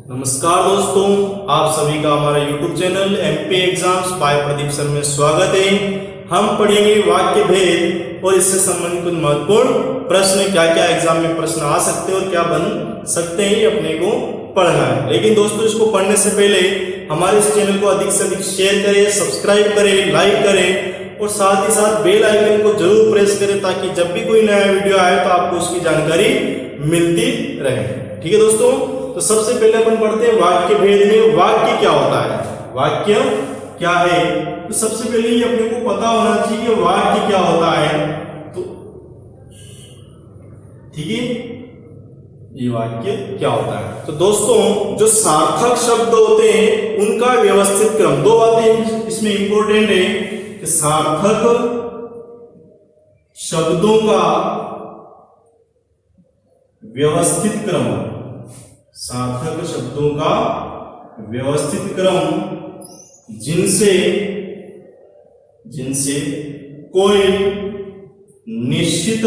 नमस्कार दोस्तों, आप सभी का हमारे YouTube channel MP exams by Pradeep sir में स्वागत है। हम पढ़ेंगे वाक्य भेद और इससे संबंधित कुछ महत्वपूर्ण प्रश्न, क्या क्या एग्जाम में प्रश्न आ सकते हैं और क्या बन सकते हैं, ये अपने को पढ़ना है। लेकिन दोस्तों, इसको पढ़ने से पहले हमारे इस चैनल को अधिक से अधिक शेयर करें, सब्सक्राइब करें, लाइक करें और साथ ही साथ बेल आइकन को जरूर प्रेस करें ताकि जब भी कोई नया वीडियो आए तो आपको उसकी जानकारी मिलती रहे। ठीक है दोस्तों, तो सबसे पहले अपन पढ़ते हैं वाक्य भेद में वाक्य क्या होता है, वाक्य क्या है। तो सबसे पहले ये अपने को पता होना चाहिए कि वाक्य क्या होता है। तो ठीक है, ये वाक्य क्या होता है। तो दोस्तों, जो सार्थक शब्द होते हैं उनका व्यवस्थित क्रम, दो बातें इसमें इंपॉर्टेंट है कि सार्थक शब्दों का व्यवस्थित क्रम, सार्थक शब्दों का व्यवस्थित क्रम जिनसे कोई निश्चित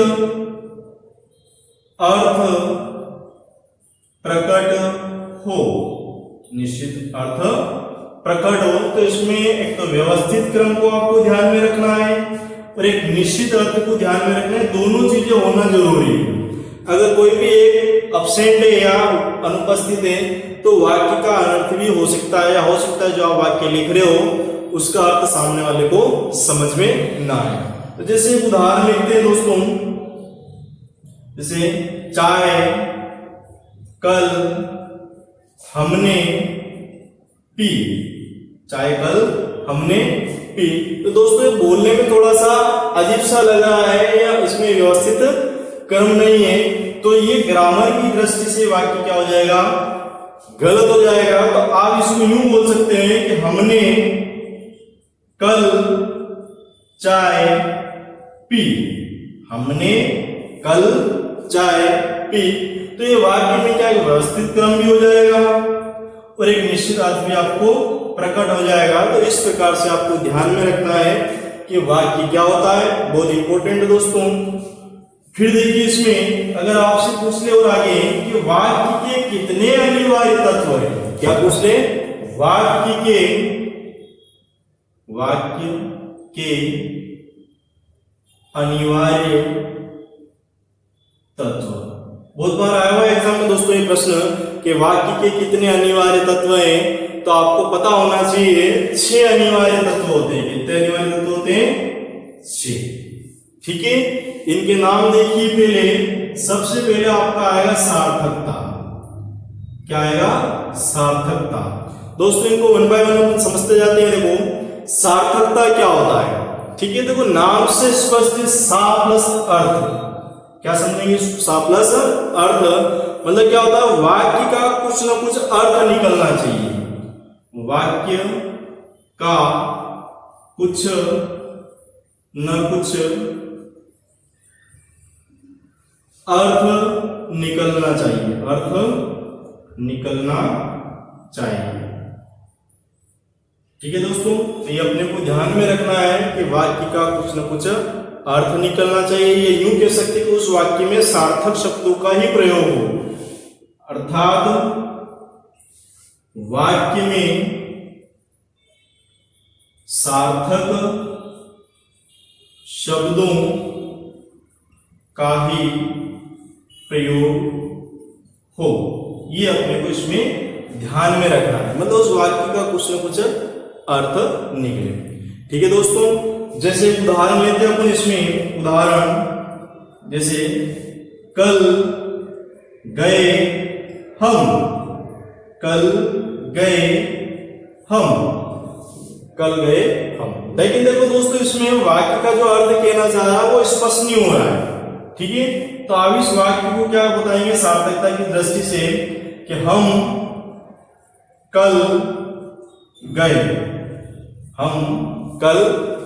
अर्थ प्रकट हो, निश्चित अर्थ प्रकट हो। तो इसमें एक तो व्यवस्थित क्रम को आपको ध्यान में रखना है और एक निश्चित अर्थ को ध्यान में रखना है। दोनों चीजें होना जरूरी है। अगर कोई भी एक अब्सेंट है या अनुपस्थित है तो वाक्य का अनर्थ भी हो सकता है, या हो सकता है जो आप वाक्य लिख रहे हो उसका अर्थ सामने वाले को समझ में ना आए। तो जैसे एक उदाहरण लिखते हैं दोस्तों, जैसे चाय कल हमने पी, चाय कल हमने पी। तो दोस्तों, ये बोलने में थोड़ा सा अजीब सा लग रहा है या इसमें व्यवस्थित क्रम नहीं है, तो ये ग्रामर की दृष्टि से वाक्य क्या हो जाएगा, गलत हो जाएगा। तो आप इसको यूं बोल सकते हैं कि हमने कल चाय पी, हमने कल चाय पी। तो ये वाक्य में क्या व्यवस्थित क्रम भी हो जाएगा और एक निश्चित अर्थ भी आपको प्रकट हो जाएगा। तो इस प्रकार से आपको ध्यान में रखना है कि वाक्य क्या होता है, बहुत इंपॉर्टेंट है दोस्तों। फिर देखिए, इसमें अगर आपसे पूछ ले और आगे कि वाक्य के कितने अनिवार्य तत्व हैं, क्या पूछ ले, वाक्य के अनिवार्य तत्व। बहुत बार आया हुआ एग्जाम में दोस्तों ये प्रश्न कि वाक्य के कितने अनिवार्य तत्व हैं। तो आपको पता होना चाहिए 6 अनिवार्य तत्व होते हैं। कितने अनिवार्य तत्व होते हैं? 6। ठीक है, इनके नाम देखिए। पहले सबसे पहले आपका आएगा सार्थकता। क्या आएगा? सार्थकता। दोस्तों, इनको वन बाय वन समझते जाते हैं। देखो, सार्थकता क्या होता है। ठीक है, देखो नाम से स्पष्ट सा प्लस अर्थ। क्या समझेंगे? सा प्लस अर्थ मतलब क्या होता है, वाक्य का कुछ ना कुछ अर्थ निकलना चाहिए। वाक्य का कुछ न कुछ अर्थ निकलना चाहिए, अर्थ निकलना चाहिए। ठीक है दोस्तों, तो ये अपने को ध्यान में रखना है कि वाक्य का कुछ न कुछ अर्थ निकलना चाहिए। ये यूं कह सकते कि उस वाक्य में सार्थक शब्दों का ही प्रयोग हो, अर्थात वाक्य में सार्थक शब्दों का ही प्रयोग हो। ये अपने को इसमें ध्यान में रखना है, मतलब उस वाक्य का कुछ न कुछ अर्थ निकले। ठीक है दोस्तों, जैसे उदाहरण लेते हैं अपन इसमें। उदाहरण जैसे कल गए हम, कल गए हम, कल गए हम। लेकिन देखो दोस्तों, इसमें वाक्य का जो अर्थ कहना चाह रहा है वो स्पष्ट नहीं हो रहा है। ठीक है, तो आप इस वाक्य को क्या बताएंगे सार्थकता की दृष्टि से कि हम कल गए, हम कल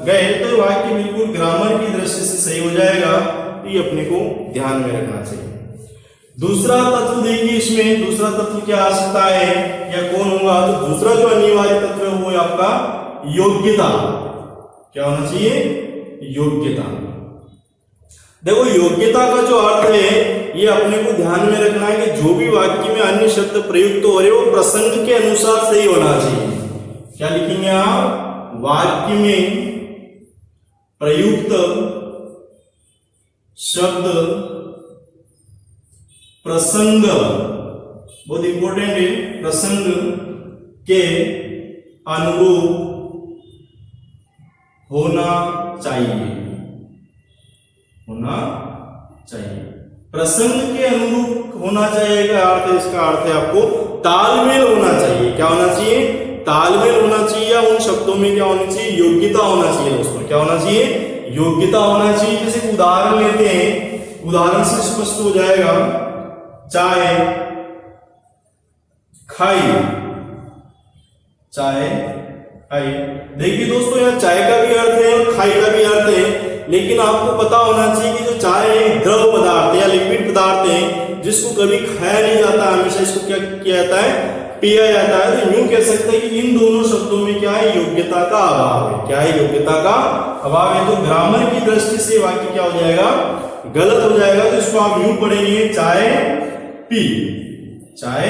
गए। तो वाक्य बिल्कुल ग्रामर की दृष्टि से सही हो जाएगा। तो ये अपने को ध्यान में रखना चाहिए। दूसरा तत्व देखिए, इसमें दूसरा तत्व क्या आ सकता है या कौन होगा। तो दूसरा जो अनिवार्य तत्व है वो है आपका योग्यता। क्या होना चाहिए? योग्यता। देखो योग्यता का जो अर्थ है ये अपने को ध्यान में रखना है कि जो भी वाक्य में अन्य शब्द प्रयुक्त हो रहे हो वो प्रसंग के अनुसार सही होना चाहिए। क्या लिखेंगे आप? वाक्य में प्रयुक्त शब्द प्रसंग, बहुत इंपॉर्टेंट है, प्रसंग के अनुरूप होना चाहिए, होना चाहिए। प्रसंग के अनुरूप होना चाहिए का अर्थ है, इसका अर्थ है आपको तालमेल होना चाहिए। क्या होना चाहिए? तालमेल होना चाहिए। उन शब्दों में क्या होना चाहिए? योग्यता होना चाहिए दोस्तों। क्या होना चाहिए? योग्यता होना चाहिए। जैसे उदाहरण लेते हैं, उदाहरण से स्पष्ट हो जाएगा। चाय खाई, चाय खाई। देखिए दोस्तों यहाँ चाय का भी अर्थ है और खाई का भी अर्थ है, लेकिन आपको पता होना चाहिए कि जो चाय एक द्रव पदार्थ या लिक्विड पदार्थ है जिसको कभी खाया नहीं जाता, हमेशा इसको क्या किया जाता है? पिया जाता है। तो यूं कह सकते हैं कि इन दोनों शब्दों में क्या है? योग्यता का अभाव है। क्या है? योग्यता का अभाव है। तो ग्रामर की दृष्टि से वाक्य क्या हो जाएगा? गलत हो जाएगा। तो इसको आप यूं पढ़ेंगे, चाय पी, चाय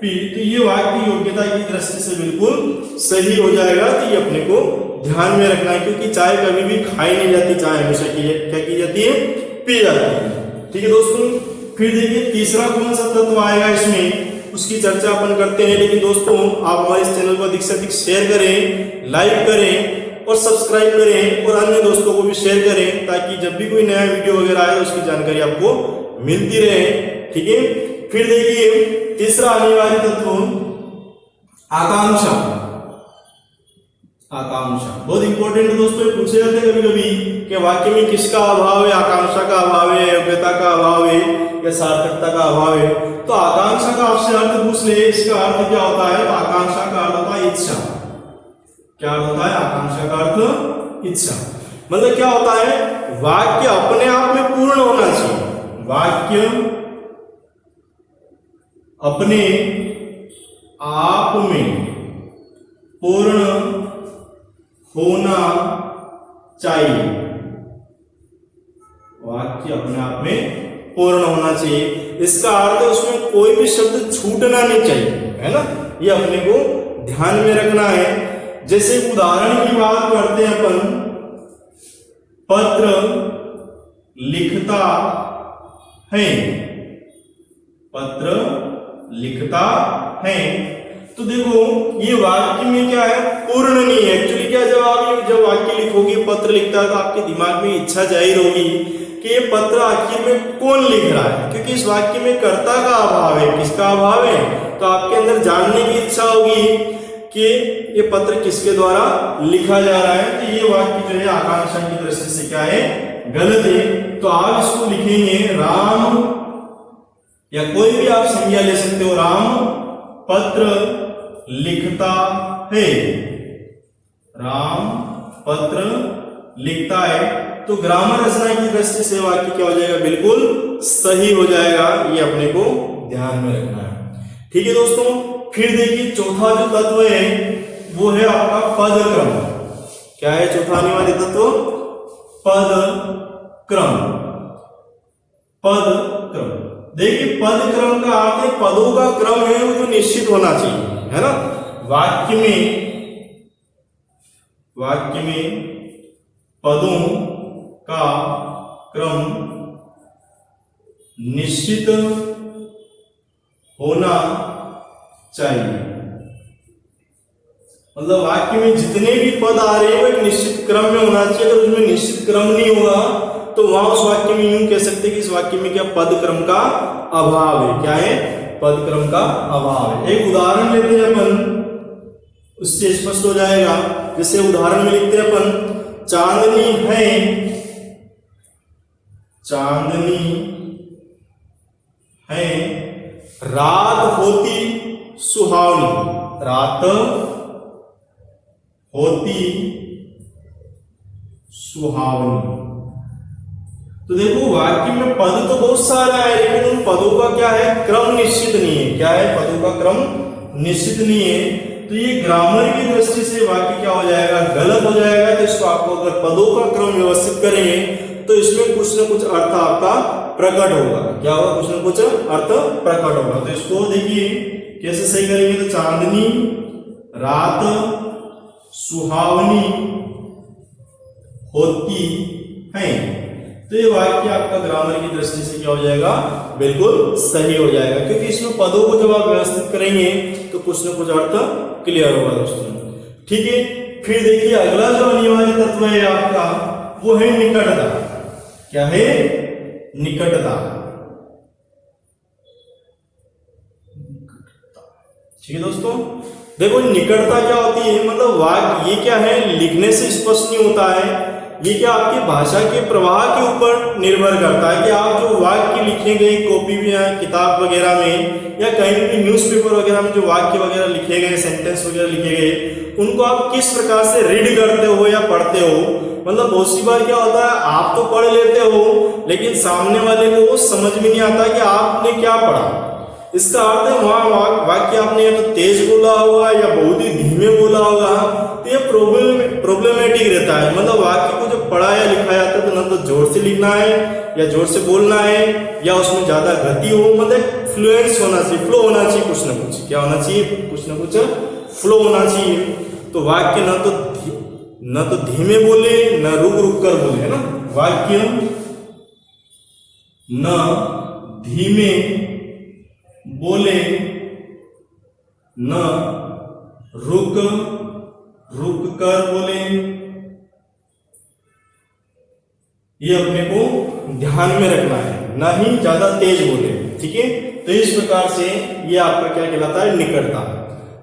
पी। तो ये वाक्य योग्यता की दृष्टि से बिल्कुल सही हो जाएगा। तो ये अपने को ध्यान में रखना है, क्योंकि चाय कभी भी खाई नहीं जाती, चाय हमेशा क्या की जाती है? पी जाती है। ठीक है दोस्तों, फिर देखिए तीसरा कौन सा तत्व आएगा इसमें, उसकी चर्चा अपन करते हैं। लेकिन दोस्तों आप हमारे इस चैनल को अधिक से अधिक शेयर करें, लाइक करें और सब्सक्राइब करें और अन्य दोस्तों को भी शेयर करें, ताकि जब भी कोई नया वीडियो वगैरह आए उसकी जानकारी आपको मिलती रहे। ठीक है, फिर देखिए तीसरा अनिवार्य तत्व आकांक्षा। आकांक्षा बहुत इंपॉर्टेंट है दोस्तों, पूछे जाते हैं कभी कभी कि वाक्य में किसका अभाव है? आकांक्षा का अभाव है, योग्यता का अभाव है या सार्थकता का अभाव है? तो आकांक्षा का आपसे अर्थ पूछ ले, इसका अर्थ क्या होता है? तो आकांक्षा का अर्थ होता है इच्छा। क्या अर्थ होता है? आकांक्षा का अर्थ इच्छा। मतलब क्या होता है? वाक्य अपने आप में पूर्ण होना चाहिए। वाक्य अपने आप में पूर्ण होना चाहिए। वाक्य अपने आप में पूर्ण होना चाहिए। इसका अर्थ है उसमें कोई भी शब्द छूटना नहीं चाहिए, है ना? ये अपने को ध्यान में रखना है। जैसे उदाहरण की बात करते हैं अपन, पत्र लिखता है, पत्र लिखता है। तो देखो ये वाक्य में क्या है? पूर्ण नहीं है। एक्चुअली क्या, जब वाक्य लिखोगे पत्र लिखता है तो आपके दिमाग में इच्छा जाहिर होगी कि ये पत्र आखिर में कौन लिख रहा है, क्योंकि इस वाक्य में कर्ता का अभाव है। किसका अभाव है? तो आपके अंदर जानने की इच्छा होगी कि ये पत्र किसके द्वारा लिखा जा रहा है। तो ये वाक्य जो है आकांक्षा की दृष्टि से क्या है? गलत है। तो आप इसको लिखेंगे राम, या कोई भी आप संज्ञा ले सकते हो, राम पत्र लिखता है, राम पत्र लिखता है। तो ग्रामर रचना की दृष्टि से वाक्य क्या हो जाएगा? बिल्कुल सही हो जाएगा। ये अपने को ध्यान में रखना है। ठीक है दोस्तों, फिर देखिए चौथा जो तत्व है वो है आपका पद क्रम। क्या है चौथा अनिवार्य तत्व? पद क्रम। पद क्रम, देखिए पद क्रम का अर्थ है पदों का क्रम है वो जो निश्चित होना चाहिए, है ना? वाक्य में पदों का क्रम निश्चित होना चाहिए। मतलब वाक्य में जितने भी पद आ रहे हैं वो एक निश्चित क्रम में होना चाहिए। अगर उसमें निश्चित क्रम नहीं होगा तो वहां उस वाक्य में यूं कह सकते हैं कि इस वाक्य में क्या? पद क्रम का अभाव है। क्या है? पद क्रम का अभाव है। एक उदाहरण लेते हैं अपन, उससे स्पष्ट हो जाएगा। जैसे उदाहरण में लिखते हैं अपन, चांदनी है, चांदनी है, रात होती सुहावनी, रात होती सुहावनी। तो देखो वाक्य में पद तो बहुत सारा है, लेकिन उन पदों का क्या है? क्रम निश्चित नहीं है। क्या है? पदों का क्रम निश्चित नहीं है। तो ये ग्रामर की दृष्टि से वाक्य क्या हो जाएगा? गलत हो जाएगा। तो इसको आपको अगर पदों का क्रम व्यवस्थित करेंगे तो इसमें कुछ न कुछ अर्थ आपका प्रकट होगा। क्या होगा? कुछ न कुछ अर्थ प्रकट होगा। तो इसको देखिए कैसे सही करेंगे। तो चांदनी रात सुहावनी होती है, तो ये वाक्य आपका ग्रामर की दृष्टि से क्या हो जाएगा? बिल्कुल सही हो जाएगा, क्योंकि इसमें पदों को जब आप व्यवस्थित करेंगे तो कुछ न कुछ अर्थ क्लियर होगा दोस्तों। ठीक है, फिर देखिए अगला जो अनिवार्य तत्व है आपका वो है निकटता। क्या है? निकटता। ठीक है दोस्तों, देखो निकटता क्या होती है, मतलब वाक्य ये क्या है, लिखने से स्पष्ट नहीं होता है, ये क्या आपकी भाषा के प्रवाह के ऊपर निर्भर करता है कि आप जो वाक्य लिखे गए कॉपी में या किताब वगैरह में या कहीं भी न्यूज़पेपर वगैरह में जो वाक्य वगैरह लिखे गए, सेंटेंस वगैरह लिखे गए, उनको आप किस प्रकार से रीड करते हो या पढ़ते हो। मतलब बहुत सी बार क्या होता है, आप तो पढ़ लेते हो लेकिन सामने वाले को वो समझ में नहीं आता कि आपने क्या पढ़ा। इसका अर्थ है वहां वाक्य आपने या तो तेज बोला होगा या बहुत ही धीमे बोला होगा, तो ये प्रॉब्लमेटिक रहता है। मतलब वाक्य को जब पढ़ा या लिखा जाता है तो ना तो जोर से लिखना है या जोर से बोलना है या उसमें ज्यादा गति हो, मतलब फ्लुएंस होना चाहिए, फ्लो होना चाहिए, कुछ ना कुछ क्या होना चाहिए, कुछ ना कुछ फ्लो होना चाहिए। तो वाक्य न तो धीमे बोले न रुक रुक कर बोले, है ना। वाक्य न धीमे बोले न रुक रुक कर बोले, ये अपने को ध्यान में रखना है, ना ही ज्यादा तेज बोले। ठीक है, तो इस प्रकार से ये आपका क्या कहलाता है, निकटता।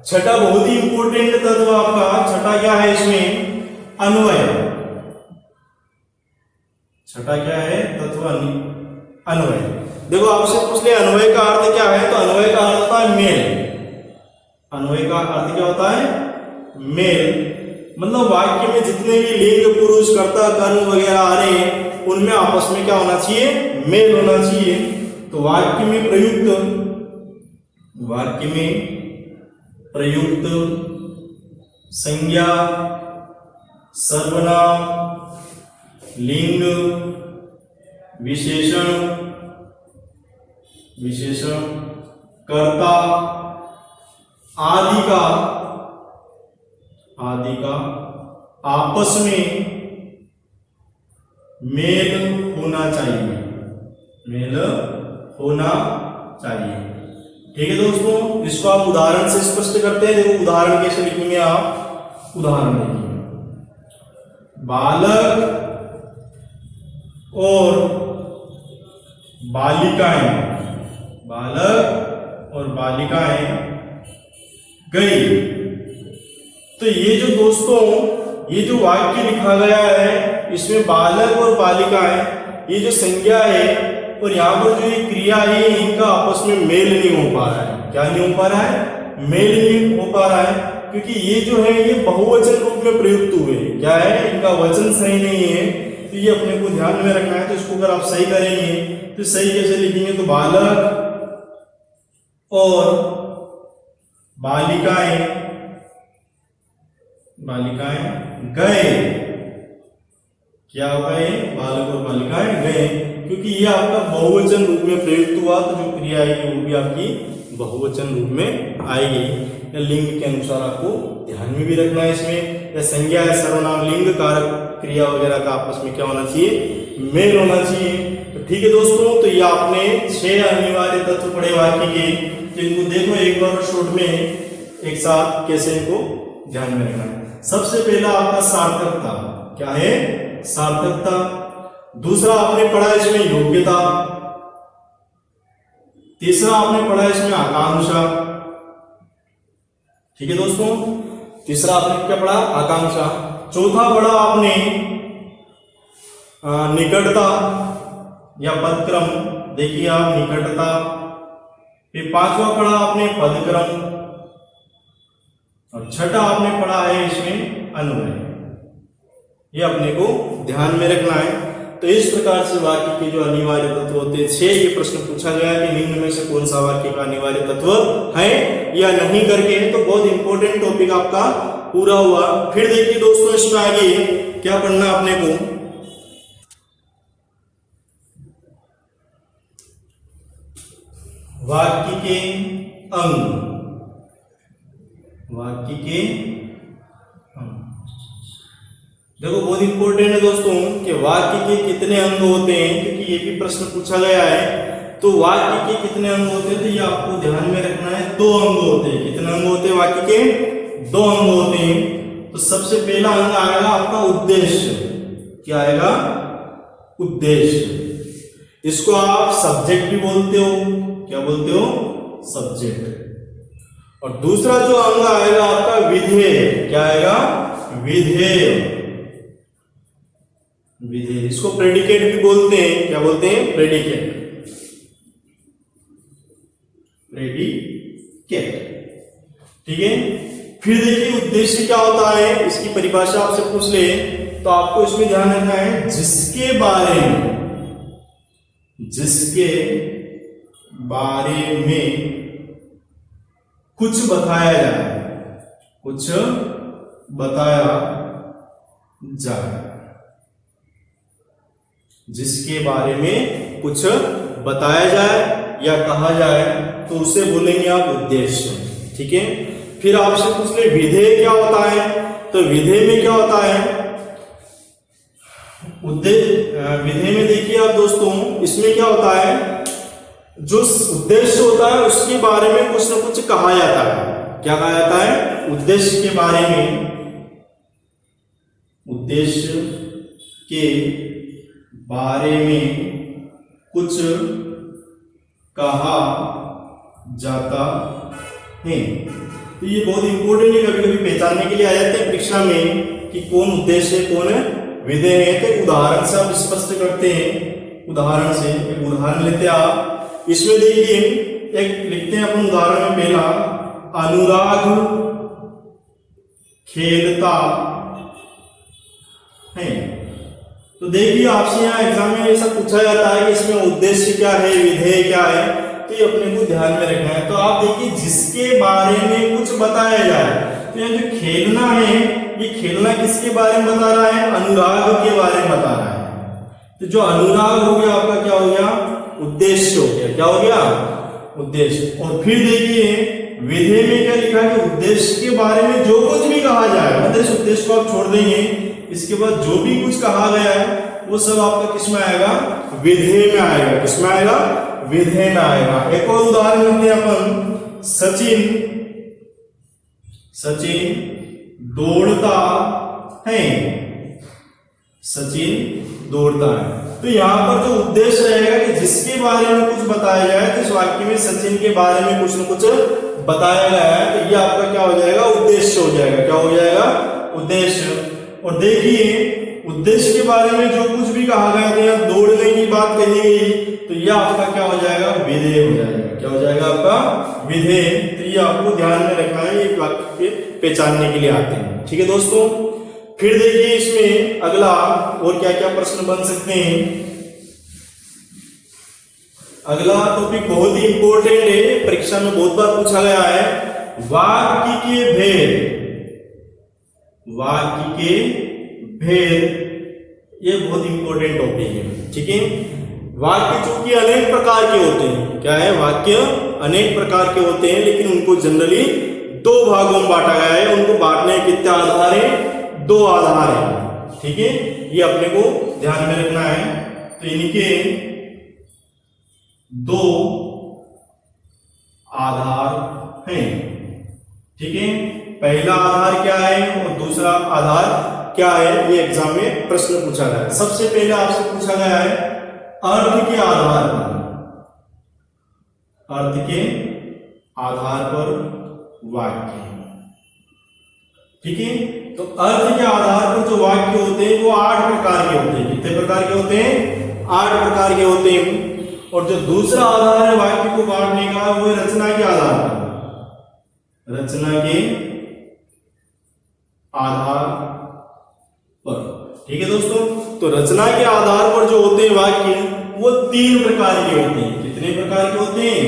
छठा बहुत ही इंपॉर्टेंट तत्व आपका, छठा क्या है इसमें, अन्वय। छठा क्या है तत्व, अन्वय। देखो आपसे पूछ ले अन्वय का अर्थ क्या है, तो अन्वय का अर्थ होता है मेल। अन्वय का अर्थ क्या होता है, मेल। मतलब वाक्य में जितने भी लिंग पुरुष कर्ता कर्म वगैरह आ रहे हैं उनमें आपस में क्या होना चाहिए, मेल होना चाहिए। तो वाक्य में प्रयुक्त संज्ञा सर्वनाम लिंग विशेषण कर्ता आदि का आपस में मेल होना चाहिए, मेल होना चाहिए। ठीक है दोस्तों, इसको आप उदाहरण से स्पष्ट करते हैं। देखो उदाहरण कैसे लिखेंगे आप, उदाहरण देखिए, बालक और बालिकाएं, बालक और बालिकाएं गई। तो ये जो दोस्तों ये जो वाक्य लिखा गया है इसमें बालक और बालिकाएं ये जो संज्ञा है और यहाँ पर जो ये क्रिया है इनका आपस में मेल नहीं हो पा रहा है। क्या नहीं हो पा रहा है, मेल नहीं हो पा रहा है, क्योंकि ये जो है ये बहुवचन रूप में प्रयुक्त हुए। क्या है, इनका वचन सही नहीं है, तो ये अपने को ध्यान में रखना है। तो इसको अगर आप सही करेंगे तो सही कैसे लिखेंगे, तो बालक और बालिकाएं गए। क्या हो गए, बालक और बालिकाएं गए, क्योंकि ये आपका बहुवचन रूप में प्रयुक्त हुआ, तो जो क्रिया आएगी वो भी आपकी बहुवचन रूप में आएगी। या लिंग के अनुसार आपको ध्यान में भी रखना है इसमें, या संज्ञा है सर्वनाम लिंग कारक क्रिया वगैरह का आपस में क्या होना चाहिए, मेल होना चाहिए। तो ठीक है दोस्तों, तो ये आपने 6 अनिवार्य तत्व पढ़े वाक्य के, तो इनको देखो एक बार शॉर्ट में एक साथ कैसे इनको ध्यान में रखना है। सबसे पहला आपका सार्थकता। क्या है, सार्थकता। दूसरा आपने पढ़ा इसमें योग्यता। तीसरा आपने पढ़ा इसमें आकांक्षा। ठीक है दोस्तों, तीसरा आपने क्या पढ़ा, आकांक्षा। चौथा पढ़ा आपने निकटता या पदक्रम। देखिए आप निकटता। फिर 5वां पढ़ा आपने पदक्रम और 6ठा आपने पढ़ा है इसमें अन्वय। ये अपने को ध्यान में रखना है। तो इस प्रकार से वाक्य के जो अनिवार्य तत्व होते हैं 6, ये प्रश्न पूछा गया कि निम्न में से कौन सा वाक्य का अनिवार्य तत्व है या नहीं करके, तो बहुत इंपॉर्टेंट टॉपिक आपका पूरा हुआ। फिर देखिए दोस्तों इसमें आगे क्या पढ़ना अपने को, वाक्य के अंग, वाक्य के अंग। देखो बहुत इंपॉर्टेंट है दोस्तों कि वाक्य के कितने अंग होते हैं, क्योंकि ये भी प्रश्न पूछा गया है। तो वाक्य के कितने अंग होते हैं, तो ये आपको ध्यान में रखना है। 2 अंग होते हैं। कितने अंग होते हैं वाक्य के? 2 अंग होते हैं। तो सबसे पहला अंग आएगा आपका उद्देश्य। क्या आएगा? उद्देश्य। इसको आप सब्जेक्ट भी बोलते हो। क्या बोलते हो? सब्जेक्ट। और दूसरा जो अंग आएगा आपका विधेय। क्या आएगा? विधेय। विधेय, इसको प्रेडिकेट भी बोलते हैं। क्या बोलते हैं? प्रेडिकेट। प्रेडिकेट, ठीक है। फिर देखिए उद्देश्य क्या होता है, इसकी परिभाषा आपसे पूछ ले तो आपको इसमें ध्यान रखना है, जिसके बारे में कुछ बताया जाए, कुछ बताया जाए। जिसके बारे में कुछ बताया जाए या कहा जाए तो उसे बोलेंगे आप उद्देश्य, ठीक है। फिर आपसे पूछ ले विधेय क्या होता है, तो विधेय में क्या होता है? विधेय में देखिए आप दोस्तों, इसमें क्या होता है, जो उद्देश्य होता है उसके बारे में कुछ ना कुछ कहा जाता है। क्या कहा जाता है? उद्देश्य के बारे में, उद्देश्य के बारे में कुछ कहा जाता है। तो ये बहुत इंपॉर्टेंट है, कभी कभी पहचानने के लिए आ जाते हैं परीक्षा में कि कौन उद्देश्य है, कौन विधेय है। तो उदाहरण से आप स्पष्ट करते हैं। उदाहरण से एक उदाहरण लेते हैं आप। इसमें देखिए एक लिखते हैं अपन उदाहरण में, पहला अनुराग खेलता है। तो देखिए आपसे यहाँ एग्जाम में ऐसा पूछा जाता है कि इसमें उद्देश्य क्या है, विधेय क्या है, तो ये अपने को ध्यान में रखना है। तो आप देखिए जिसके बारे में कुछ बताया जाए, तो ये जो खेलना है, ये खेलना किसके बारे में बता रहा है? अनुराग के बारे में बता रहा है। तो जो अनुराग हो गया आपका क्या हो गया? उद्देश्य हो गया। क्या हो गया? उद्देश्य। और फिर देखिए विधेय में क्या लिखा है कि उद्देश्य के बारे में जो कुछ भी कहा जाए, मतलब इस उद्देश्य को आप छोड़ देंगे, इसके बाद जो भी कुछ कहा गया है वो सब आपका किसमें आएगा? विधेय में आएगा। किसमें आएगा? विधेय में आएगा। एक और उदाहरण लेते हैं अपन, सचिन दौड़ता है। सचिन दौड़ता है। तो यहाँ पर जो उद्देश्य रहेगा कि जिसके बारे में कुछ बताया जाए, तो इस वाक्य में सचिन के बारे में कुछ न कुछ बताया गया है, तो ये आपका क्या हो जाएगा? उद्देश्य हो जाएगा। क्या हो जाएगा? उद्देश्य। और देखिए उद्देश्य के बारे में जो कुछ भी कहा गया है, यहाँ दौड़ने की बात कही गई, तो ये आपका क्या हो जाएगा? विधेय हो जाएगा। क्या हो जाएगा? आपका विधेय। तो ये आपको ध्यान में रखना है, ये वाक्य के पहचानने के लिए आते हैं, ठीक है दोस्तों। फिर देखिए इसमें अगला और क्या क्या प्रश्न बन सकते हैं। अगला टॉपिक बहुत ही इंपॉर्टेंट है, परीक्षा में बहुत बार पूछा गया है, वाक्य के भेद। वाक्य के भेद, ये बहुत इंपॉर्टेंट टॉपिक है, ठीक है। वाक्य चूंकि अनेक प्रकार के होते हैं, क्या है? वाक्य अनेक प्रकार के होते हैं, लेकिन उनको जनरली 2 भागों में बांटा गया है। उनको बांटने के कितने आधार है? 2 आधार है, ठीक है। ये अपने को ध्यान में रखना है। तो इनके 2 आधार हैं, ठीक है। पहला आधार क्या है और दूसरा आधार क्या है, ये एग्जाम में प्रश्न पूछा गया है। सबसे पहले आपसे पूछा गया है अर्थ के आधार पर, अर्थ के आधार पर वाक्य, ठीक है। तो अर्थ के आधार पर जो वाक्य होते हैं वो 8 प्रकार के होते हैं। कितने प्रकार के होते हैं? 8 प्रकार के होते हैं। और जो दूसरा आधार है वाक्य को बांटने का, वो है रचना के आधार पर, रचना के आधार पर, ठीक है दोस्तों। तो रचना के आधार पर जो होते हैं वाक्य, वो 3 प्रकार के होते हैं। कितने प्रकार के होते हैं?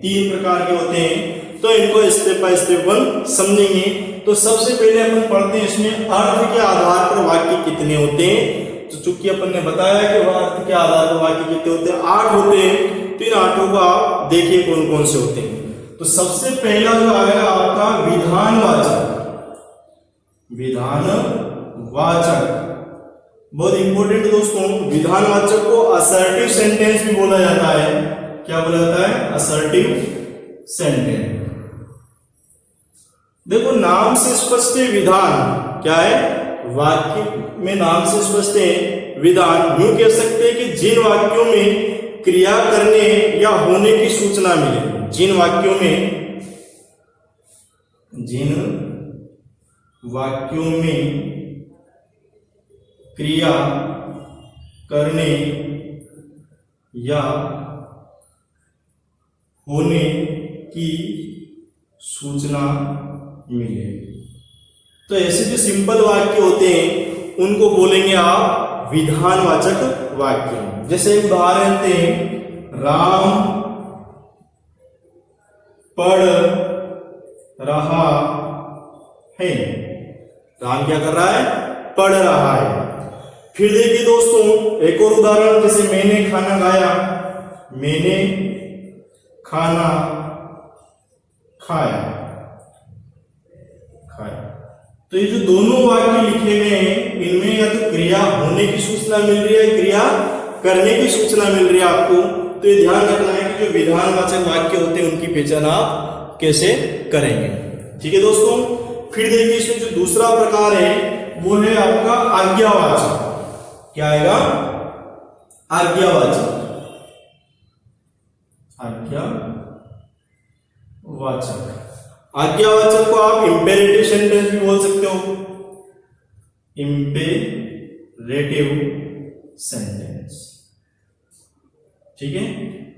3 प्रकार के होते हैं। तो इनको स्टेप बाय स्टेप वन समझेंगे। तो सबसे पहले अपन पढ़ते हैं इसमें अर्थ के आधार पर वाक्य कितने होते हैं। तो चूंकि अपन ने बताया कि वह अर्थ के आधार पर वाक्य कितने होते हैं, 8 होते हैं। तो इन 8 को आप देखिए कौन कौन से होते हैं। तो सबसे पहला जो आएगा आपका विधानवाचक। विधानवाचक बहुत इंपॉर्टेंट दोस्तों, विधानवाचक को असर्टिव सेंटेंस भी बोला जाता है। क्या बोला जाता है? Assertive sentence. देखो नाम से स्पष्ट है विधान, क्या है? वाक्य में नाम से स्पष्ट है विधान। यूं कह सकते हैं कि जिन वाक्यों में क्रिया करने या होने की सूचना मिले, जिन वाक्यों में क्रिया करने या होने की सूचना मिले, तो ऐसे जो सिंपल वाक्य होते हैं उनको बोलेंगे आप विधानवाचक वाक्य। जैसे उदाहरण देते हैं, राम पढ़ रहा है। राम क्या कर रहा है? पढ़ रहा है। फिर देखिए दोस्तों एक और उदाहरण, जैसे मैंने खाना खाया, मैंने खाना खाया। तो ये जो दोनों वाक्य लिखे गए हैं इनमें या तो क्रिया होने की सूचना मिल रही है, क्रिया करने की सूचना मिल रही है आपको। तो ये ध्यान रखना है कि जो विधानवाचक वाक्य होते हैं उनकी पहचान आप कैसे करेंगे। ठीक है दोस्तों। फिर देखिए इसमें जो दूसरा प्रकार है वो है आपका आज्ञावाचक। क्या आएगा? आज्ञावाचक। आज्ञावाचक को आप इंपेरेटिव सेंटेंस भी बोल सकते हो। Imperative sentence. ठीक है।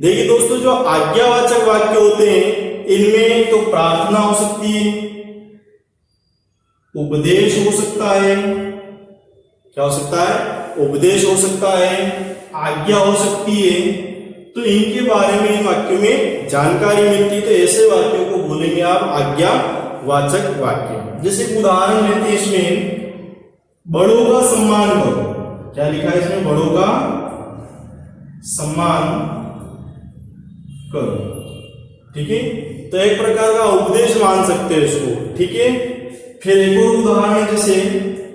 देखिए दोस्तों जो आज्ञावाचक वाक्य होते हैं इनमें तो प्रार्थना हो सकती है, उपदेश हो सकता है। क्या हो सकता है? उपदेश हो सकता है, आज्ञा हो सकती है। तो इनके बारे में इन वाक्यों में जानकारी मिलती है, तो ऐसे वाक्यों को बोलेंगे आप आज्ञावाचक वाक्य। जैसे उदाहरण लेते हैं इसमें, बड़ों का सम्मान करो। क्या लिखा है इसमें? बड़ों का सम्मान करो। ठीक है। तो एक प्रकार का उपदेश मान सकते हैं इसको। ठीक है। फिर एक और उदाहरण है, जैसे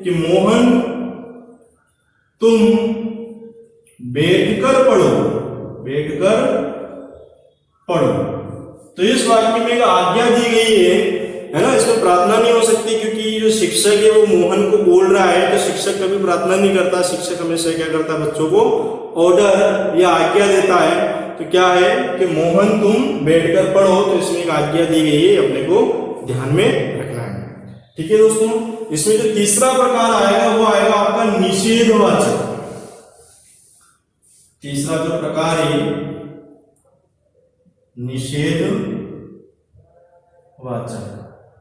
कि मोहन तुम बैठकर पढ़ो। बैठकर पढ़ो। तो इस वाक्य में एक आज्ञा दी गई है ना। इसमें प्रार्थना नहीं हो सकती क्योंकि जो शिक्षक है वो मोहन को बोल रहा है, तो शिक्षक कभी प्रार्थना नहीं करता। शिक्षक हमेशा क्या करता है? बच्चों को ऑर्डर या आज्ञा देता है। तो क्या है कि मोहन तुम बैठकर पढ़ो, तो इसमें एक आज्ञा दी गई है, अपने को ध्यान में रखना है। ठीक है दोस्तों। इसमें जो तीसरा प्रकार आएगा वो आएगा आपका निषेधवाचक। तीसरा जो प्रकार है निषेधवाचक।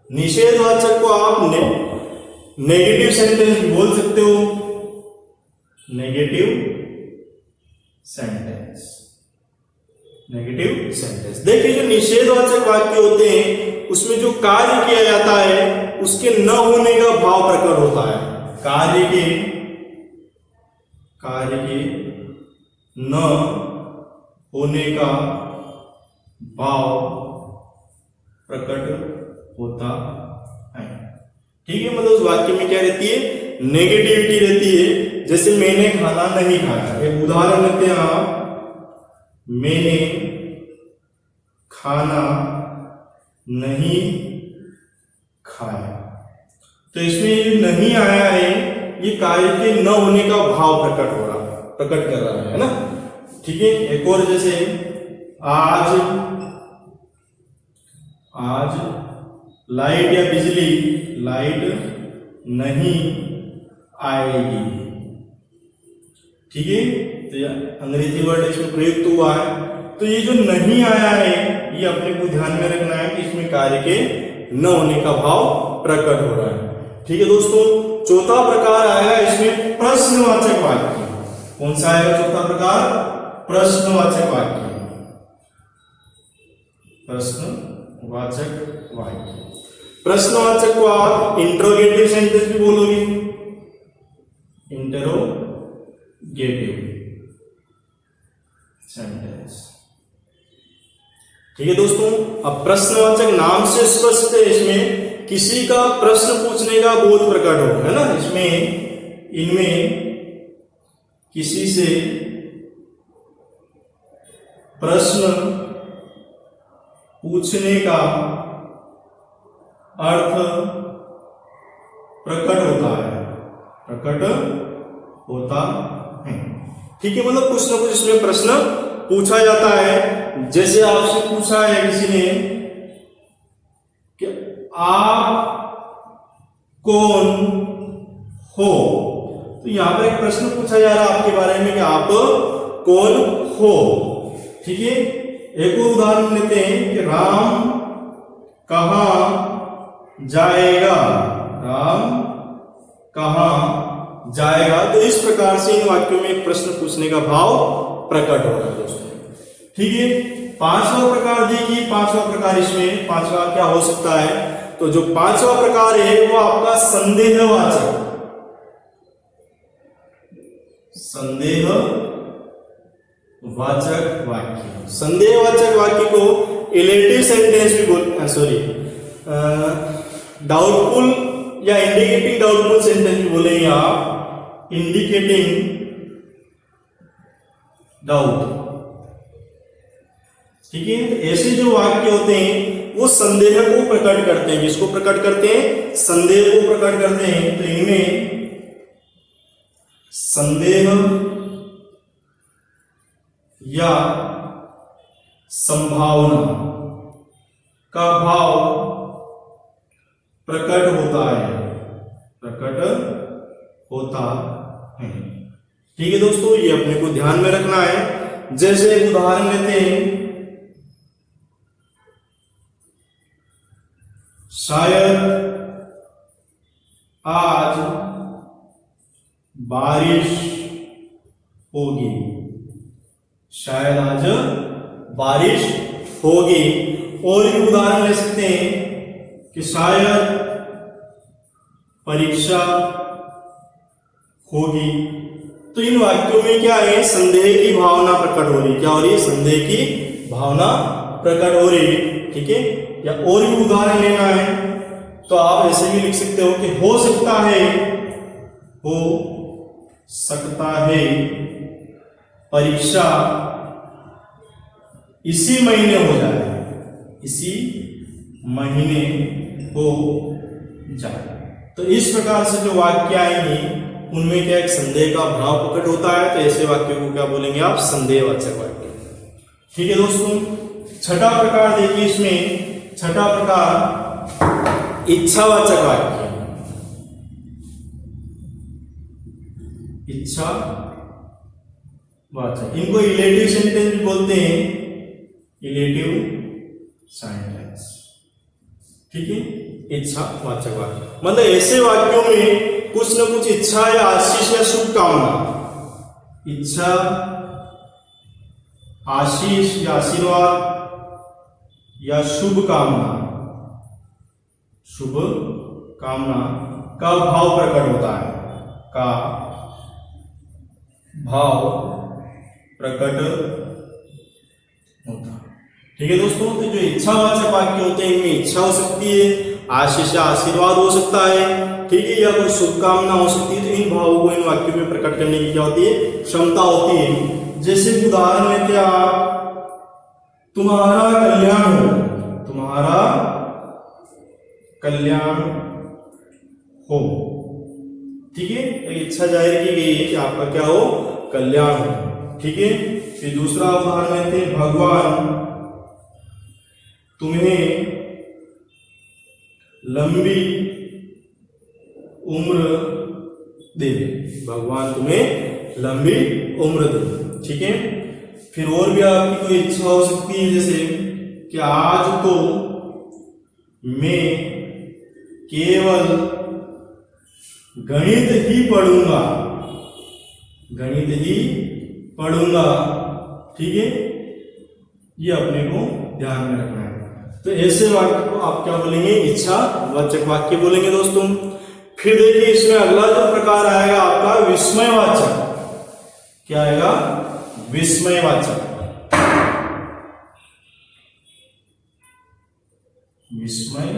निषेधवाचक को आप नेगेटिव सेंटेंस बोल सकते हो। Negative sentence. Negative sentence. देखिए जो निषेधवाचक वाक्य होते हैं उसमें जो कार्य किया जाता है उसके न होने का भाव प्रकट होता है। कार्य के न होने का भाव प्रकट होता है। ठीक है। मतलब उस वाक्य में क्या रहती है? नेगेटिविटी रहती है। जैसे मैंने खाना नहीं खाया। एक उदाहरण लेते हैं आप, मैंने खाना नहीं खाया। तो इसमें जो नहीं आया है ये कार्य के न होने का भाव प्रकट कर रहा है ना। ठीक है। एक और जैसे आज लाइट या बिजली, लाइट नहीं आएगी। ठीक है। तो अंग्रेजी वर्ड इसमें प्रयुक्त हुआ है। तो ये जो नहीं आया है ये अपने को ध्यान में रखना है कि इसमें कार्य के न होने का भाव प्रकट हो रहा है। ठीक है दोस्तों। चौथा प्रकार आएगा इसमें प्रश्नवाचक वाक्य। कौन सा आएगा चौथा प्रकार? प्रश्नवाचक वाक्य। प्रश्नवाचक वाक्य। प्रश्नवाचक को आप इंट्रोगेटिव सेंटेंस भी बोलोगे। Interrogative sentence. ठीक है दोस्तों। अब प्रश्नवाचक नाम से स्पष्ट है इसमें किसी का प्रश्न पूछने का बोध प्रकट हो, है ना। इसमें इनमें किसी से प्रश्न पूछने का अर्थ प्रकट होता है, प्रकट होता है। ठीक है, मतलब कुछ ना कुछ इसमें प्रश्न पूछा जाता है। जैसे आपसे पूछा है किसी ने कि आप कौन हो, तो यहां पर एक प्रश्न पूछा जा रहा है आपके बारे में कि आप कौन हो। ठीक है, एक और उदाहरण लेते हैं कि राम कहां जाएगा, राम कहां जाएगा। तो इस प्रकार से इन वाक्यों में एक प्रश्न पूछने का भाव प्रकट हो रहा है दोस्तों। ठीक है, पांचवा प्रकार देखिए, पांचवा प्रकार इसमें पांचवा क्या हो सकता है, तो जो पांचवा प्रकार है वो आपका संदेहवाचक, संदेहवाचक वाक्य। संदेहवाचक वाक्य को इलेटिव सेंटेंस भी बोलते, सॉरी डाउटफुल या इंडिकेटिंग डाउटफुल सेंटेंस भी बोलेंगे आप, इंडिकेटिंग डाउट। ठीक है, ऐसे जो वाक्य होते हैं वो संदेह को प्रकट करते हैं। किसको प्रकट करते हैं? संदेह को प्रकट करते हैं। तो इनमें संदेह या संभावना का भाव प्रकट होता है, प्रकट होता है। ठीक है दोस्तों, ये अपने को ध्यान में रखना है। जैसे एक उदाहरण लेते हैं, शायद आज बारिश होगी, शायद आज बारिश होगी। और भी उदाहरण ले सकते हैं कि शायद परीक्षा होगी। तो इन वाक्यों में क्या है? संदेह की भावना प्रकट हो रही। क्या हो रही है? संदेह की भावना प्रकट हो रही। ठीक है, या और भी उदाहरण लेना है तो आप ऐसे भी लिख सकते हो कि हो सकता है, हो सकता है परीक्षा इसी महीने हो जाए, इसी महीने हो जाए। तो इस प्रकार से जो वाक्य आएंगे उनमें क्या एक संदेह का भाव प्रकट होता है। तो ऐसे वाक्यों को क्या बोलेंगे आप? संदेहवाचक वाक्य। ठीक है दोस्तों, छठा प्रकार देखिए, इसमें छठा प्रकार इच्छावाचक वाक्य। इच्छावाचक, इनको इलेटिव सेंटेंस भी बोलते हैं, इलेटिव सेंटेंस। ठीक है, इच्छावाचक वाक्य मतलब ऐसे वाक्यों में कुछ न कुछ इच्छा या आशीष या शुभकामना, इच्छा, आशीष या आशीर्वाद या शुभ कामना, शुभ कामना का भाव प्रकट होता है, का भाव प्रकट होता है। ठीक है दोस्तों, तो जो इच्छावाचक वाक्य होते हैं इनमें इच्छा हो सकती है, आशीष या आशीर्वाद हो सकता है, ठीक है, या कोई शुभकामना हो सकती है। तो इन भावों को इन वाक्यों में प्रकट करने की क्या होती है? क्षमता होती है। जैसे उदाहरण लेते हैं आप, तुम्हारा कल्याण हो, तुम्हारा कल्याण हो। ठीक है, एक इच्छा जाहिर की गई है कि आपका क्या हो? कल्याण हो। ठीक है, फिर दूसरा उदाहरण लेते हैं, भगवान तुम्हें लंबी उम्र दे, भगवान तुम्हें लंबी उम्र दे। ठीक है, फिर और भी आपकी कोई इच्छा हो सकती है, जैसे कि आज तो मैं केवल गणित ही पढ़ूंगा, गणित ही पढ़ूंगा। ठीक है, ये अपने को ध्यान में रखना है। तो ऐसे वाक्य को आप क्या बोलेंगे? इच्छावाचक वाक्य बोलेंगे दोस्तों। फिर देखिए इसमें अगला जो प्रकार आएगा आपका विस्मयवाचक। क्या आएगा? विस्मयवाचक। विस्मय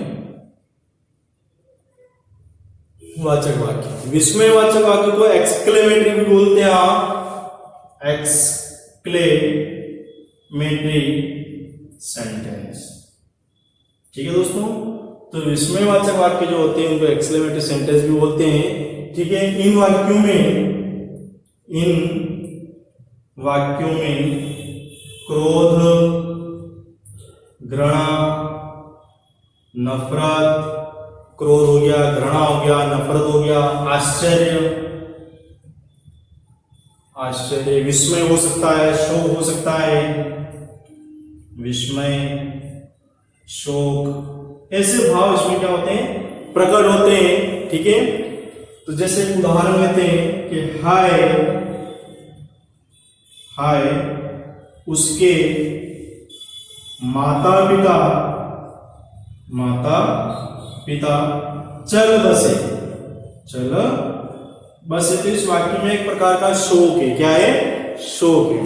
वाचक वाक्य। विस्मय वाचक वाक्य को एक्सक्लेमेटरी भी बोलते हैं आप, एक्सक्लेमेटरी सेंटेंस। ठीक है दोस्तों, तो विस्मय वाचक वाक्य जो होते हैं उनको एक्सक्लेमेटरी सेंटेंस भी बोलते हैं। ठीक है, इन वाक्यों में क्रोध, घृणा, नफरत, क्रोध हो गया, घृणा हो गया, नफरत हो गया, आश्चर्य, विस्मय हो सकता है, शोक हो सकता है, विस्मय, शोक, ऐसे भाव इसमें क्या होते हैं, प्रकट होते हैं। ठीक है, तो जैसे उदाहरण लेते हैं कि हाय उसके माता पिता चल बसे। तो इस वाक्य में एक प्रकार का शोक है। क्या है? शोक है।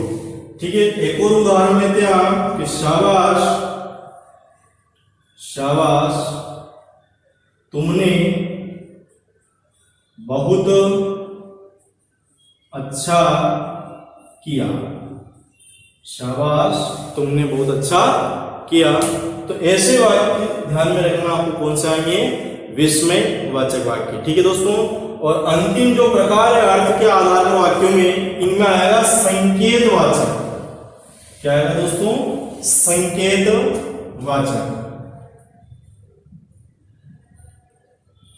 ठीक है, एक और उदाहरण लेते हैं आप कि शाबाश तुमने बहुत अच्छा किया। शाबाश तुमने बहुत अच्छा किया। तो ऐसे वाक्य ध्यान में रखना आपको कौन से आएंगे? विस्मय वाचक वाक्य। ठीक है दोस्तों, और अंतिम जो प्रकार है अर्थ के आधार पर वाक्यों में, इनमें आएगा संकेत वाचक। क्या आएगा दोस्तों? संकेत वाचक।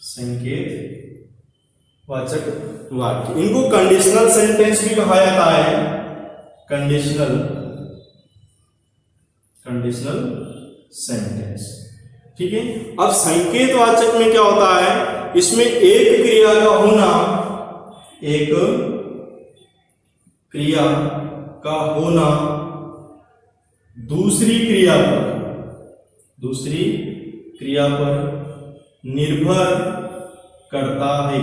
संकेत वाचक वाक्य, इनको कंडीशनल सेंटेंस भी कहा जाता है। Conditional sentence. ठीक है, अब संकेत वाचक में क्या होता है? इसमें एक क्रिया का होना दूसरी क्रिया पर निर्भर करता है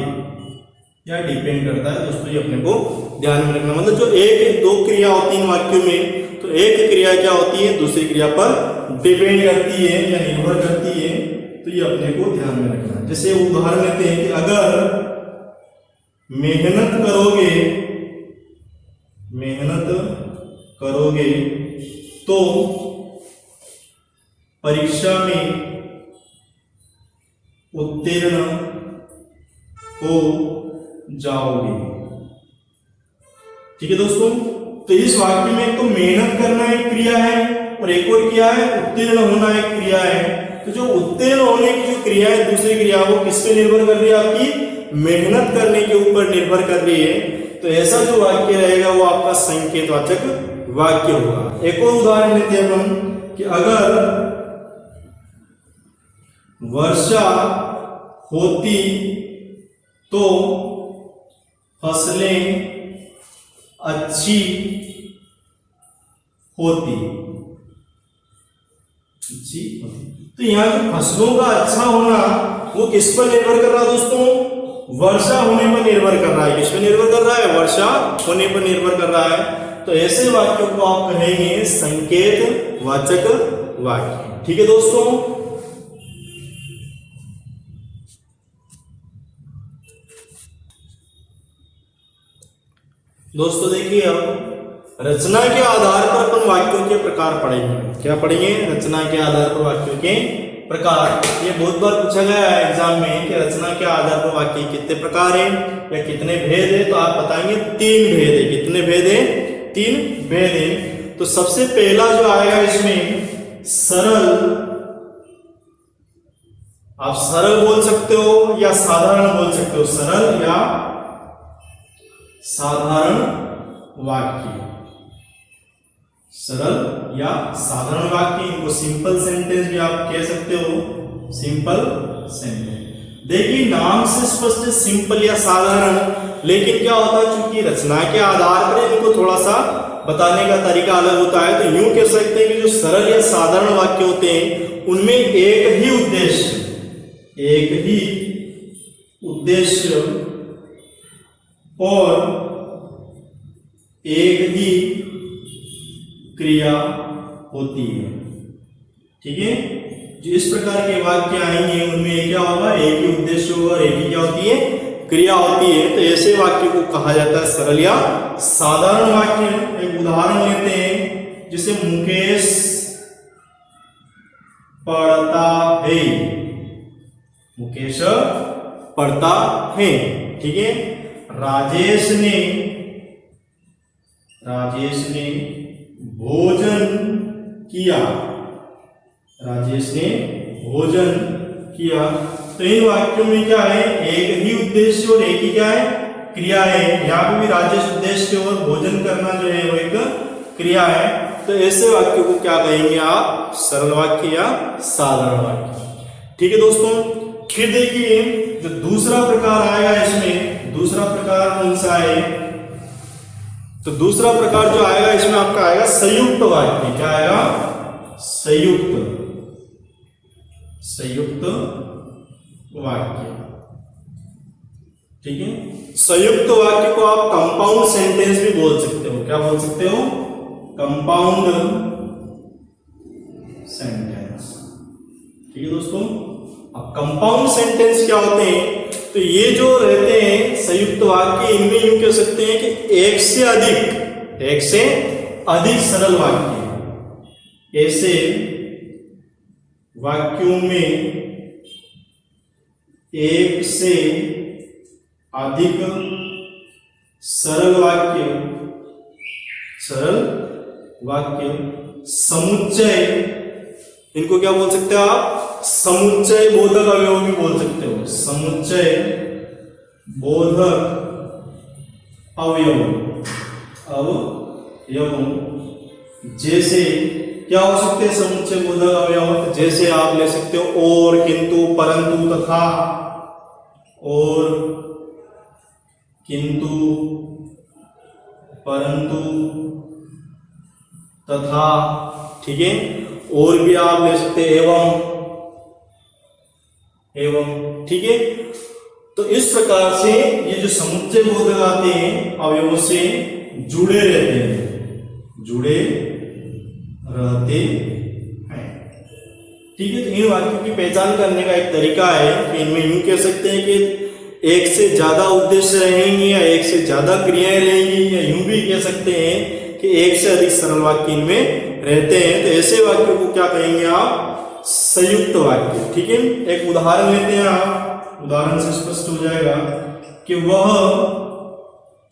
या डिपेंड करता है। दोस्तों ये अपने को ध्यान में रखना, मतलब जो एक दो क्रिया होती है इन वाक्यों में, तो एक क्रिया क्या होती है दूसरी क्रिया पर डिपेंड करती है या निर्भर करती है। तो ये अपने को ध्यान में रखना है। जैसे उदाहरण लेते हैं कि अगर मेहनत करोगे तो परीक्षा में उत्तीर्ण हो जाओगे। ठीक है दोस्तों, तो इस वाक्य में तो मेहनत करना एक क्रिया है और एक और क्या है? उत्तीर्ण होना एक क्रिया है। तो जो उत्तीर्ण होने की जो क्रिया है दूसरी क्रिया, वो किस पे निर्भर कर रही है? आपकी मेहनत करने के ऊपर निर्भर कर रही है। तो ऐसा जो वाक्य रहेगा वो आपका संकेतवाचक वाक्य होगा। एक और उदाहरण लेते हैं हम कि अगर वर्षा होती तो फसलें अच्छी होती। तो यहाँ की फसलों का अच्छा होना वो किस पर निर्भर कर रहा है दोस्तों? वर्षा होने पर निर्भर कर रहा है। किस पर निर्भर कर रहा है? वर्षा होने पर निर्भर कर रहा है। तो ऐसे वाक्यों को आप कहेंगे संकेत वाचक वाक्य। ठीक है दोस्तों, देखिए अब रचना के आधार पर अपन वाक्यों के प्रकार पढ़ेंगे। क्या पढ़ेंगे? रचना के आधार पर वाक्यों के प्रकार। ये बहुत बार पूछा गया है एग्जाम में कि रचना के आधार पर वाक्य कितने प्रकार हैं या कितने भेद है? तो आप बताएंगे 3 भेद है। कितने भेद है? 3 भेद है। तो सबसे पहला जो आएगा इसमें सरल, आप सरल बोल सकते हो या साधारण बोल सकते हो। सरल या साधारण वाक्य, सरल या साधारण वाक्य, इनको सिंपल सेंटेंस भी आप कह सकते हो। सिंपल सेंटेंस देखिए नाम से स्पष्ट है सिंपल या साधारण, लेकिन क्या होता है चूंकि रचना के आधार पर इनको थोड़ा सा बताने का तरीका अलग होता है। तो यूं कह सकते हैं कि जो सरल या साधारण वाक्य होते हैं उनमें एक ही उद्देश्य और एक ही क्रिया होती है। ठीक है, जिस प्रकार के वाक्य आएंगे उनमें एक क्या होगा, एक ही उद्देश्य होगा और एक ही क्या होती है, क्रिया होती है। तो ऐसे वाक्य को कहा जाता है सरल या साधारण वाक्य। एक उदाहरण लेते हैं, जैसे मुकेश पढ़ता है, मुकेश पढ़ता है, ठीक है। राजेश ने भोजन किया, राजेश ने भोजन किया। तो इन वाक्यों में क्या है, एक ही उद्देश्य और एक ही क्या है, क्रिया है। यहाँ पे भी राजेश उद्देश्य और भोजन करना जो है वो एक क्रिया है। तो ऐसे वाक्यों को क्या कहेंगे आप, सरल वाक्य या साधारण वाक्य, ठीक है दोस्तों। फिर देखिए जो दूसरा प्रकार आएगा इसमें, दूसरा प्रकार कौन सा है, तो दूसरा प्रकार जो आएगा इसमें आपका आएगा संयुक्त वाक्य। क्या आएगा, संयुक्त वाक्य, ठीक है। संयुक्त वाक्य को आप कंपाउंड सेंटेंस भी बोल सकते हो। क्या बोल सकते हो, कंपाउंड सेंटेंस, ठीक है दोस्तों। अब कंपाउंड सेंटेंस क्या होते हैं, तो ये जो रहते हैं संयुक्त वाक्य, इनमें यूं कह सकते हैं कि एक से अधिक सरल वाक्य। ऐसे वाक्यों में एक से अधिक सरल वाक्य समुच्चय, इनको क्या बोल सकते हो आप, समुच्चय बोधक अवयव भी बोल सकते हो। समुच्चय बोधक अवयव, जैसे क्या हो सकते हैं समुच्चय बोधक अवयव, जैसे आप ले सकते हो और, किंतु, परंतु, तथा, और, किंतु, परंतु, तथा, ठीक है। और भी आप ले सकते हैं एवं, ठीक है। तो इस प्रकार से ये जो समुच्चय बोधक आते हैं अवयवों से जुड़े रहते हैं, ठीक है। तो इन वाक्यों की पहचान करने का एक तरीका है कि इनमें यूं कह सकते हैं कि एक से ज्यादा उद्देश्य रहेंगे या एक से ज्यादा क्रियाएं रहेंगी, या यूं भी कह सकते हैं कि एक से अधिक सरल वाक्य इनमें रहते हैं। तो ऐसे वाक्यों को क्या कहेंगे आप, संयुक्त वाक्य, ठीक है। एक उदाहरण लेते हैं आप, उदाहरण से स्पष्ट हो जाएगा कि वह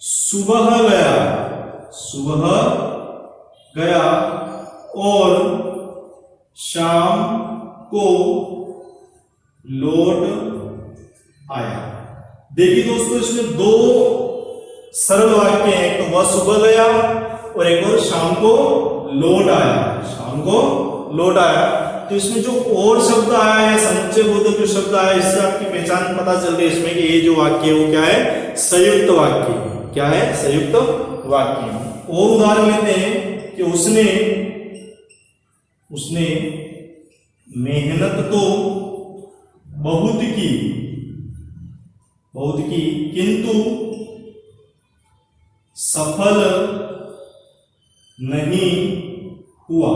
सुबह गया और शाम को लौट आया। देखिए दोस्तों इसमें दो सरल वाक्य हैं, तो वह सुबह गया और एक और शाम को लौट आया। तो इसमें जो और शब्द आया है, समुच्चय बोधक जो शब्द आया है, इससे आपकी पहचान पता चल रही है इसमें कि ये जो वाक्य है वो क्या है, संयुक्त वाक्य। क्या है, संयुक्त वाक्य। और उदाहरण लेते हैं कि उसने मेहनत तो बहुत की किंतु सफल नहीं हुआ।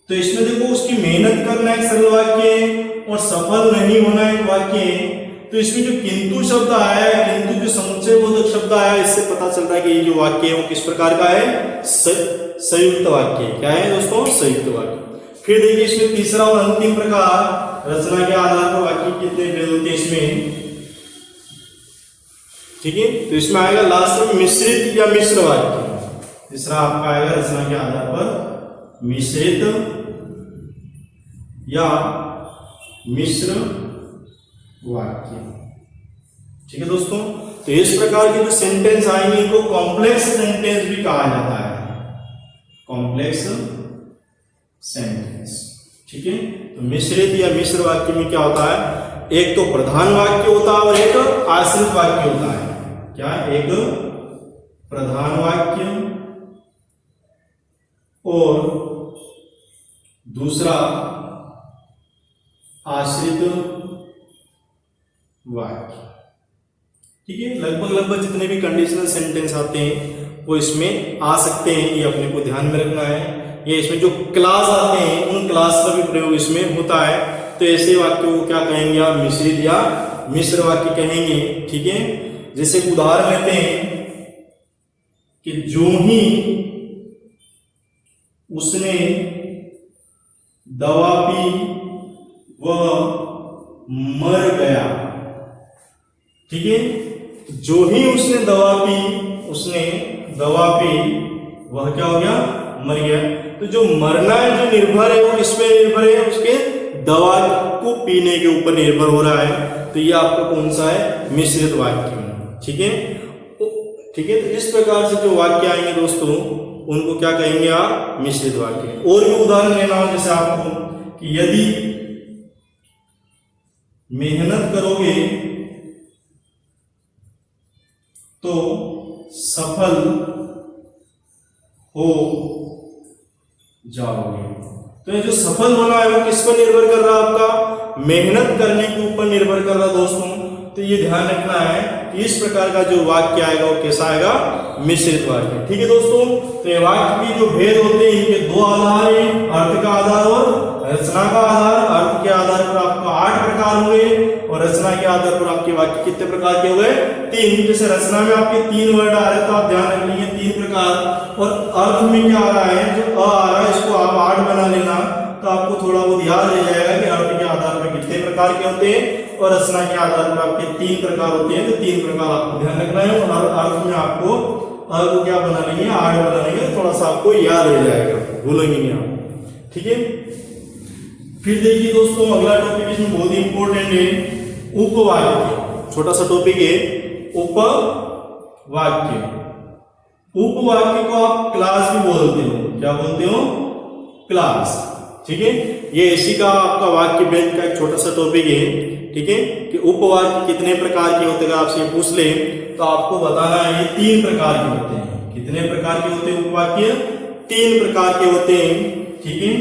तो इसमें देखो उसकी मेहनत करना एक सरल वाक्य है और सफल नहीं होना एक वाक्य है। तो इसमें जो किंतु शब्द आया है, किंतु जो समुच्चय बोधक शब्द आया है, इससे पता चल रहा है कि ये जो वाक्य है वो किस प्रकार का है, संयुक्त वाक्य है। क्या है दोस्तों, संयुक्त वाक्य। फिर देखिए इसमें तीसरा और अंतिम प्रकार, रचना के आधार पर वाक्य कितने भेद होते हैं इसमें, ठीक है। तो इसमें आएगा लास्ट में मिश्रित या मिश्र वाक्य। तीसरा आपका आएगा रचना के आधार पर मिश्रित या मिश्र वाक्य, ठीक है दोस्तों। तो इस प्रकार के जो सेंटेंस आएंगे इनको कॉम्प्लेक्स सेंटेंस भी कहा जाता है, कॉम्प्लेक्स सेंटेंस, ठीक है। तो मिश्रित या मिश्र वाक्य में क्या होता है, एक तो प्रधान वाक्य होता है और एक आश्रित वाक्य होता है। क्या, एक प्रधान वाक्य और दूसरा आश्रित वाक्य, ठीक है। लगभग जितने भी कंडीशनल सेंटेंस आते हैं वो इसमें आ सकते हैं, ये अपने को ध्यान में रखना है। या इसमें जो क्लास आते हैं उन क्लास का भी प्रयोग इसमें होता है। तो ऐसे वाक्यों को क्या कहेंगे आप, मिश्रित या मिश्र वाक्य कहेंगे। ठीक है, जैसे उदाहरण लेते हैं कि जो ही उसने दवा पी वह मर गया। ठीक है, जो ही उसने दवा पी, उसने दवा पी, वह क्या हो गया, मर गया। तो जो मरना है, जो निर्भर है, वो किस पे निर्भर है, उसके दवा को पीने के ऊपर निर्भर हो रहा है। तो ये आपका कौन सा है, मिश्रित वाक्य। ठीक है, ठीक है। तो इस प्रकार से जो वाक्य आएंगे दोस्तों, उनको क्या कहेंगे आप, मिश्रित वाक्य। और भी उदाहरण लेना हो जैसे आपको कि यदि मेहनत करोगे तो सफल हो जाओगे। तो ये जो सफल होना है वो किस पर निर्भर कर रहा है, आपका मेहनत करने के ऊपर निर्भर कर रहा है दोस्तों। तो ये ध्यान रखना है कि इस प्रकार का जो वाक्य आएगा वो कैसा आएगा, मिश्रित वाक्य। ठीक है दोस्तों, तो ये वाक्य के जो भेद होते हैं इनके दो आधार हैं, अर्थ का आधार और रचना का आधार। अर्थ के आधार पर आपका 8 प्रकार हुए और रचना के आधार पर आपके वाक्य कितने प्रकार के हुए, 3। जैसे रचना में आपके 3 वर्ड आ रहे तो आप ध्यान रख लीजिए 3 प्रकार। और अर्थ में क्या आ रहा है, जो अ आ रहा है इसको आप 8 बना लेना, तो आपको थोड़ा बहुत याद रह जाएगा कि अर्थ के आधार पर कितने प्रकार के होते हैं और रचना के आधार पर आपके 3 प्रकार होते हैं। तो 3 प्रकार आपको ध्यान रखना है। और अर्थ में आपको अ को क्या बना लेंगे, 8 बना लेंगे, थोड़ा सा आपको याद रह जाएगा, भूलेंगे नहीं आप। ठीक है, फिर देखिए दोस्तों अगला टॉपिक इसमें बहुत ही इंपॉर्टेंट है, उपवाक्य। छोटा सा टॉपिक है उपवाक्य। उपवाक्य को आप क्लास भी बोलते हो, क्या बोलते हो, क्लास। ठीक है, ये इसी का आपका वाक्य बैंक का एक छोटा सा टॉपिक है। ठीक है, कि उपवाक्य कितने प्रकार के होते हैं, आपसे पूछ ले तो आपको बताना है ये 3 प्रकार के होते हैं। कितने प्रकार के होते हैं उपवाक्य, 3 प्रकार के होते हैं। ठीक है,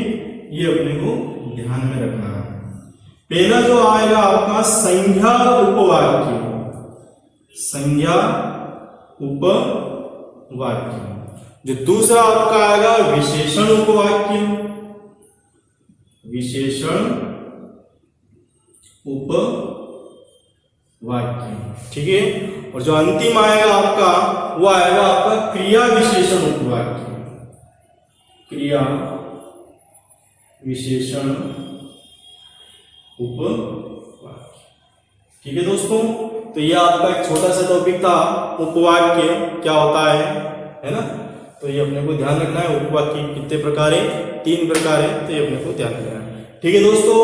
ये अपने को ध्यान में रखना है। पहला जो आएगा आपका संज्ञा उपवाक्य, संज्ञा उपवाक्य। जो दूसरा आपका आएगा विशेषण उपवाक्य, विशेषण उपवाक्य। ठीक है, और जो अंतिम आएगा आपका वो आएगा आपका क्रिया विशेषण उपवाक्य, क्रिया विशेषण उपवाक्य। ठीक है दोस्तों, तो ये आपका एक छोटा सा टॉपिक था, उपवाक्य क्या होता है ना। तो ये अपने को ध्यान रखना है, उपवाक्य कितने प्रकार है, 3 प्रकार है, तो ये अपने को ध्यान रखना है। ठीक है दोस्तों,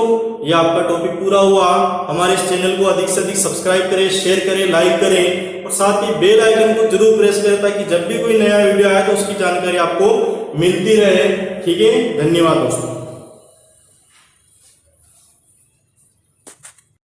ये आपका टॉपिक पूरा हुआ। हमारे इस चैनल को अधिक से अधिक सब्सक्राइब करें, शेयर करें, लाइक करें और साथ ही बेल आइकन को जरूर प्रेस करें ताकि जब भी कोई नया वीडियो आए तो उसकी जानकारी आपको मिलती रहे। ठीक है, धन्यवाद दोस्तों।